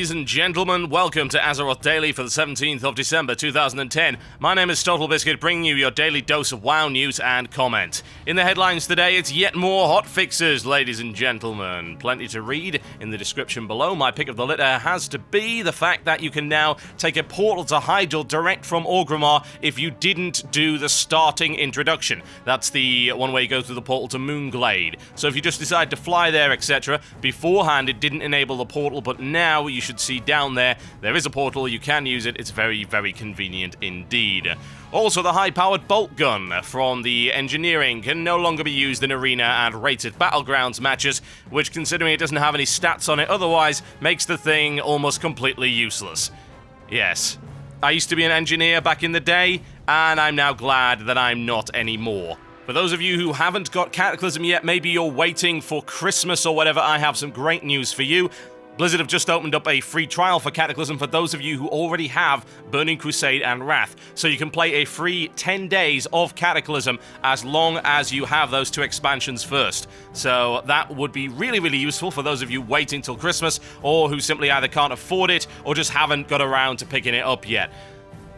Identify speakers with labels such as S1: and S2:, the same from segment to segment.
S1: Ladies and gentlemen, welcome to Azeroth Daily for the 17th of December 2010. My name is TotalBiscuit, bringing you your daily dose of WoW news and comment. In the headlines today, it's yet more hot fixes, ladies and gentlemen. Plenty to read in the description below. My pick of the litter has to be the fact that you can now take a portal to Hyjal direct from Orgrimmar if you didn't do the starting introduction. That's the one where you go through the portal to Moonglade. So if you just decide to fly there, etc., beforehand it didn't enable the portal, but now you should see down there is a portal, you can use it. It's very, very convenient indeed. Also, the high-powered bolt gun from the engineering can no longer be used in arena and rated battlegrounds matches, which, considering it doesn't have any stats on it otherwise, makes the thing almost completely useless. Yes, I used to be an engineer back in the day, and I'm now glad that I'm not anymore. For those of you who haven't got Cataclysm yet, maybe you're waiting for Christmas or whatever, I have some great news for you. Blizzard have just opened up a free trial for Cataclysm for those of you who already have Burning Crusade and Wrath. So you can play a free 10 days of Cataclysm as long as you have those two expansions first. So that would be really, really useful for those of you waiting till Christmas, or who simply either can't afford it or just haven't got around to picking it up yet.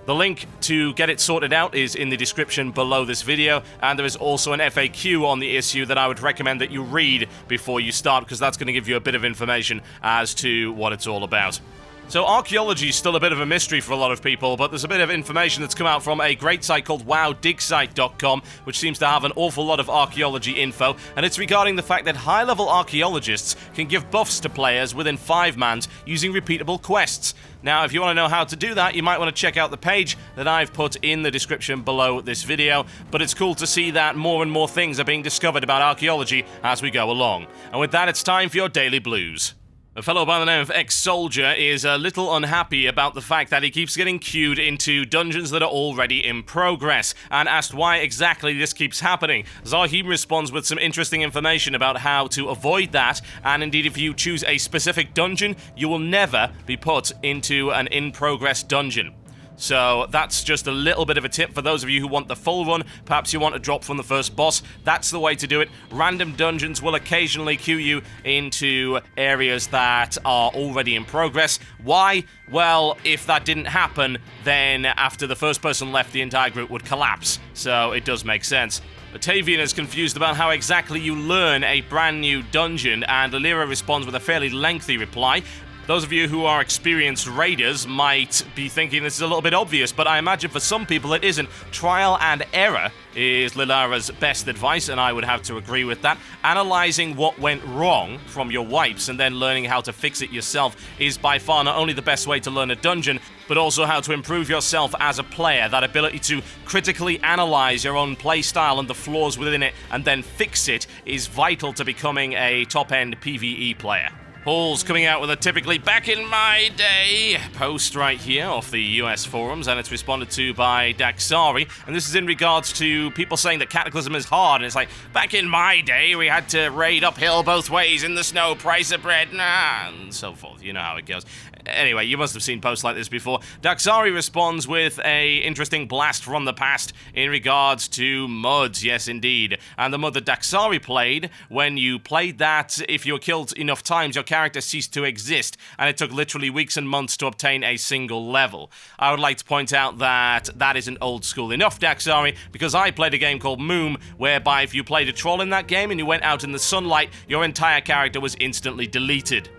S1: The link to get it sorted out is in the description below this video, and there is also an FAQ on the issue that I would recommend that you read before you start, because that's going to give you a bit of information as to what it's all about. So archaeology is still a bit of a mystery for a lot of people, but there's a bit of information that's come out from a great site called wowdigsite.com, which seems to have an awful lot of archaeology info, and it's regarding the fact that high-level archaeologists can give buffs to players within 5 mans using repeatable quests. Now, if you want to know how to do that, you might want to check out the page that I've put in the description below this video, but it's cool to see that more and more things are being discovered about archaeology as we go along. And with that, it's time for your Daily Blues. A fellow by the name of Ex-Soldier is a little unhappy about the fact that he keeps getting queued into dungeons that are already in progress, and asked why exactly this keeps happening. Zahim responds with some interesting information about how to avoid that, and indeed if you choose a specific dungeon, you will never be put into an in-progress dungeon. So that's just a little bit of a tip for those of you who want the full run. Perhaps you want to drop from the first boss. That's the way to do it. Random dungeons will occasionally queue you into areas that are already in progress. Why? Well, if that didn't happen, then after the first person left, the entire group would collapse. So it does make sense. Batavian is confused about how exactly you learn a brand new dungeon, and Llyra responds with a fairly lengthy reply. Those of you who are experienced raiders might be thinking this is a little bit obvious, but I imagine for some people it isn't. Trial and error is Llyra's best advice, and I would have to agree with that. Analyzing what went wrong from your wipes and then learning how to fix it yourself is by far not only the best way to learn a dungeon, but also how to improve yourself as a player. That ability to critically analyze your own playstyle and the flaws within it and then fix it is vital to becoming a top-end PvE player. Paul's coming out with a typically back in my day post right here off the US forums, and it's responded to by Daxari, and this is in regards to people saying that Cataclysm is hard, and it's like, back in my day we had to raid uphill both ways in the snow, price of bread, and so forth. You know how it goes. Anyway, you must have seen posts like this before. Daxari responds with a interesting blast from the past in regards to mods, yes indeed. And the mod that Daxari played, when you played that, if you were killed enough times, your character ceased to exist, and it took literally weeks and months to obtain a single level. I would like to point out that that isn't old school enough, Daxari, because I played a game called Moom, whereby if you played a troll in that game and you went out in the sunlight, your entire character was instantly deleted.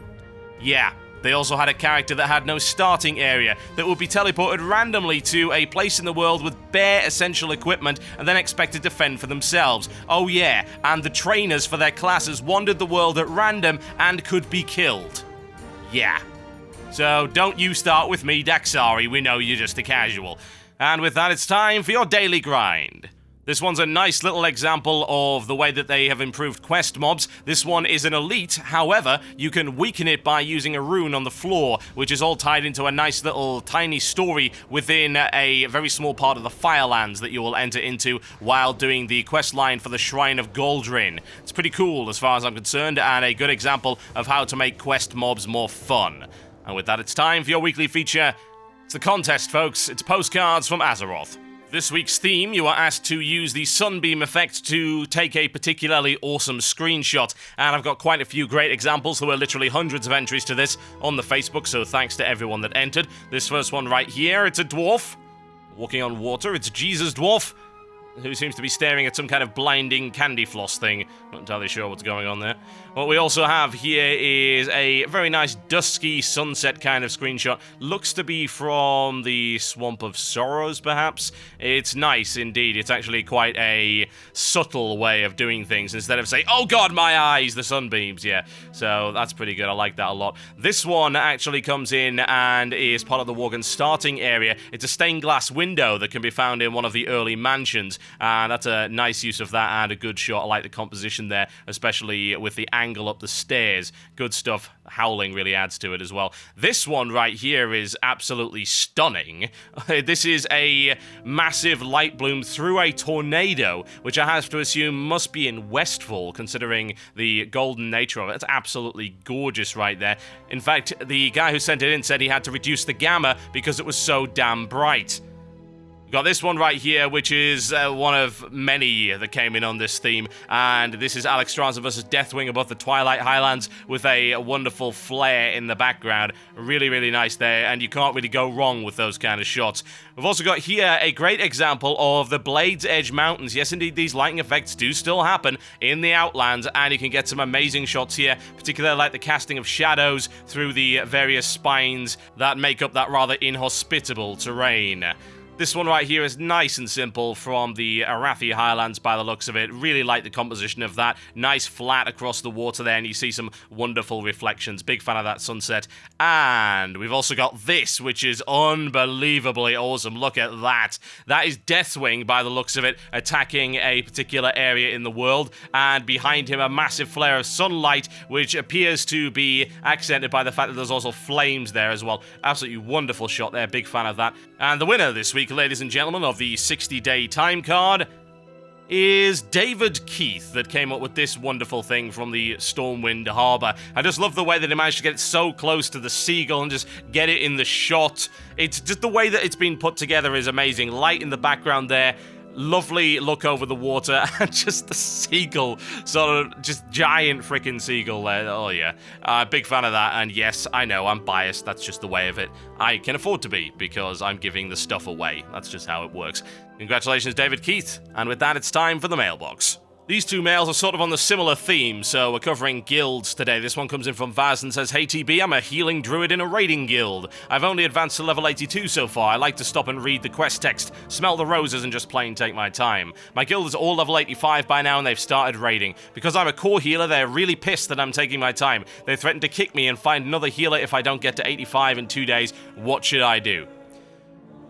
S1: Yeah. They also had a character that had no starting area, that would be teleported randomly to a place in the world with bare essential equipment and then expected to fend for themselves. Oh yeah, and the trainers for their classes wandered the world at random and could be killed. Yeah. So don't you start with me, Daxari, we know you're just a casual. And with that, it's time for your daily grind. This one's a nice little example of the way that they have improved quest mobs. This one is an elite, however, you can weaken it by using a rune on the floor, which is all tied into a nice little tiny story within a very small part of the Firelands that you will enter into while doing the quest line for the Shrine of Goldrin. It's pretty cool as far as I'm concerned, and a good example of how to make quest mobs more fun. And with that, it's time for your weekly feature. It's the contest, folks. It's postcards from Azeroth. This week's theme, you are asked to use the sunbeam effect to take a particularly awesome screenshot, and I've got quite a few great examples. There were literally hundreds of entries to this on the Facebook, so thanks to everyone that entered. This first one right here, it's a dwarf walking on water. It's Jesus Dwarf, who seems to be staring at some kind of blinding candy floss thing. Not entirely sure what's going on there. What we also have here is a very nice dusky sunset kind of screenshot. Looks to be from the Swamp of Sorrows, perhaps. It's nice indeed. It's actually quite a subtle way of doing things instead of saying, "Oh god, my eyes," the sunbeams, yeah. So that's pretty good. I like that a lot. This one actually comes in and is part of the Worgen starting area. It's a stained glass window that can be found in one of the early mansions. And that's a nice use of that and a good shot. I like the composition there, especially with the angle up the stairs. Good stuff. Howling really adds to it as well. This one right here is absolutely stunning. This is a massive light bloom through a tornado, which I have to assume must be in Westfall, considering the golden nature of it. It's absolutely gorgeous right there. In fact, the guy who sent it in said he had to reduce the gamma because it was so damn bright. We've got this one right here, which is one of many that came in on this theme, and this is Alex Stranza versus Deathwing above the Twilight Highlands with a wonderful flare in the background. Really, really nice there, and you can't really go wrong with those kind of shots. We've also got here a great example of the Blade's Edge Mountains. Yes, indeed, these lighting effects do still happen in the Outlands, and you can get some amazing shots here, particularly like the casting of shadows through the various spines that make up that rather inhospitable terrain. This one right here is nice and simple from the Arathi Highlands by the looks of it. Really like the composition of that. Nice flat across the water there, and you see some wonderful reflections. Big fan of that sunset. And we've also got this, which is unbelievably awesome. Look at that. That is Deathwing by the looks of it, attacking a particular area in the world. And behind him, a massive flare of sunlight, which appears to be accented by the fact that there's also flames there as well. Absolutely wonderful shot there. Big fan of that. And the winner this week, ladies and gentlemen, of the 60-day time card is David Keith, that came up with this wonderful thing from the Stormwind Harbour. I just love the way that he managed to get it so close to the seagull and just get it in the shot. It's just the way that it's been put together is amazing. Light in the background there. Lovely look over the water, and just the seagull, sort of just giant freaking seagull there. Oh yeah, big fan of that. And yes, I know I'm biased. That's just the way of it. I can afford to be because I'm giving the stuff away. That's just how it works. Congratulations, David Keith. And with that, it's time for the mailbox. These two mails are sort of on the similar theme, so we're covering guilds today. This one comes in from Vaz and says, "Hey TB, I'm a healing druid in a raiding guild. I've only advanced to level 82 so far. I like to stop and read the quest text, smell the roses, and just plain take my time. My guild is all level 85 by now, and they've started raiding. Because I'm a core healer, they're really pissed that I'm taking my time. They threaten to kick me and find another healer if I don't get to 85 in 2 days. What should I do?"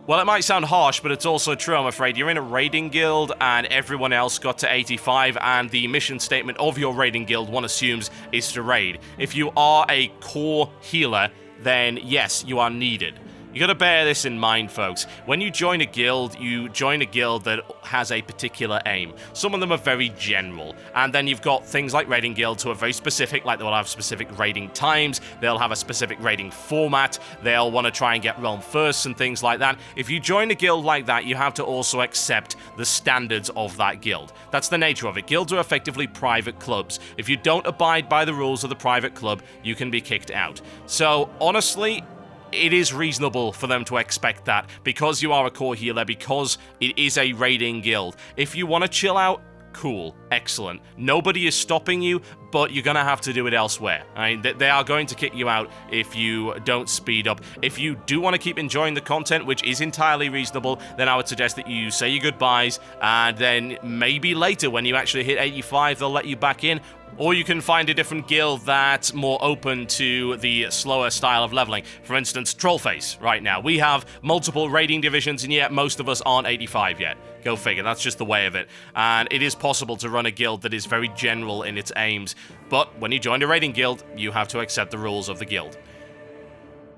S1: Well, it might sound harsh, but it's also true, I'm afraid. You're in a raiding guild, and everyone else got to 85, and the mission statement of your raiding guild, one assumes, is to raid. If you are a core healer, then yes, you are needed. You gotta bear this in mind, folks. When you join a guild that has a particular aim. Some of them are very general. And then you've got things like raiding guilds who are very specific, like they'll have specific raiding times, they'll have a specific raiding format, they'll want to try and get realm firsts and things like that. If you join a guild like that, you have to also accept the standards of that guild. That's the nature of it. Guilds are effectively private clubs. If you don't abide by the rules of the private club, you can be kicked out. So, honestly, it is reasonable for them to expect that because you are a core healer, because it is a raiding guild. If you want to chill out, cool, excellent. Nobody is stopping you, but you're going to have to do it elsewhere. I mean, they are going to kick you out if you don't speed up. If you do want to keep enjoying the content, which is entirely reasonable, then I would suggest that you say your goodbyes, and then maybe later when you actually hit 85, they'll let you back in. Or you can find a different guild that's more open to the slower style of leveling. For instance, Trollface right now. We have multiple raiding divisions, and yet most of us aren't 85 yet. Go figure, that's just the way of it. And it is possible to run a guild that is very general in its aims. But when you join a raiding guild, you have to accept the rules of the guild.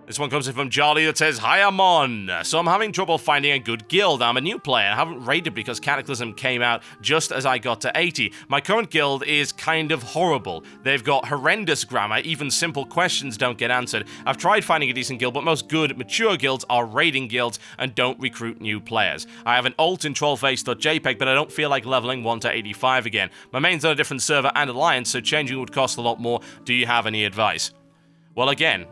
S1: This one comes in from Charlie that says, "Hi, I'm on. So I'm having trouble finding a good guild. I'm a new player. I haven't raided because Cataclysm came out just as I got to 80. My current guild is kind of horrible. They've got horrendous grammar. Even simple questions don't get answered. I've tried finding a decent guild, but most good, mature guilds are raiding guilds and don't recruit new players. I have an alt in trollface.jpg, but I don't feel like leveling 1 to 85 again. My main's on a different server and alliance, so changing would cost a lot more. Do you have any advice?" Well, again,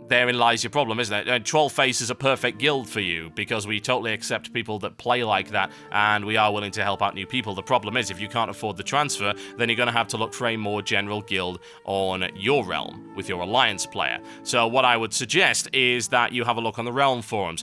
S1: therein lies your problem, isn't it? And Trollface is a perfect guild for you, because we totally accept people that play like that, and we are willing to help out new people. The problem is, if you can't afford the transfer, then you're going to have to look for a more general guild on your realm, with your alliance player. So what I would suggest is that you have a look on the realm forums.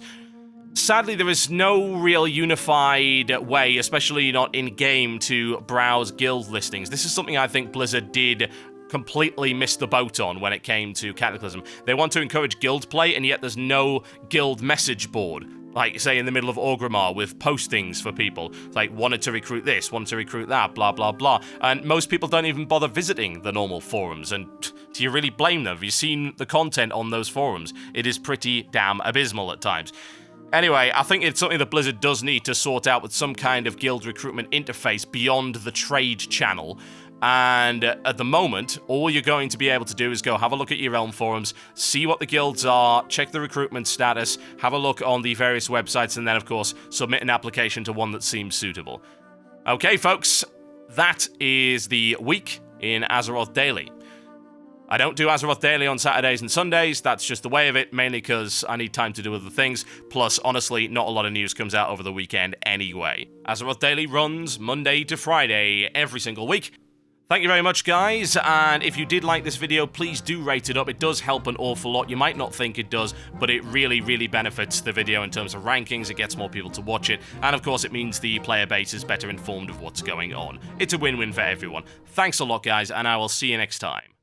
S1: Sadly, there is no real unified way, especially not in-game, to browse guild listings. This is something I think Blizzard did completely missed the boat on when it came to Cataclysm. They want to encourage guild play, and yet there's no guild message board. Like, say, in the middle of Orgrimmar with postings for people. Like, wanted to recruit this, wanted to recruit that, blah, blah, blah. And most people don't even bother visiting the normal forums. And do you really blame them? Have you seen the content on those forums? It is pretty damn abysmal at times. Anyway, I think it's something that Blizzard does need to sort out with some kind of guild recruitment interface beyond the trade channel. And at the moment, all you're going to be able to do is go have a look at your realm forums, see what the guilds are, check the recruitment status, have a look on the various websites, and then, of course, submit an application to one that seems suitable. Okay, folks, that is the week in Azeroth Daily. I don't do Azeroth Daily on Saturdays and Sundays. That's just the way of it, mainly because I need time to do other things. Plus, honestly, not a lot of news comes out over the weekend anyway. Azeroth Daily runs Monday to Friday every single week. Thank you very much, guys, and if you did like this video, please do rate it up. It does help an awful lot. You might not think it does, but it really, really benefits the video in terms of rankings. It gets more people to watch it, and of course, it means the player base is better informed of what's going on. It's a win-win for everyone. Thanks a lot, guys, and I will see you next time.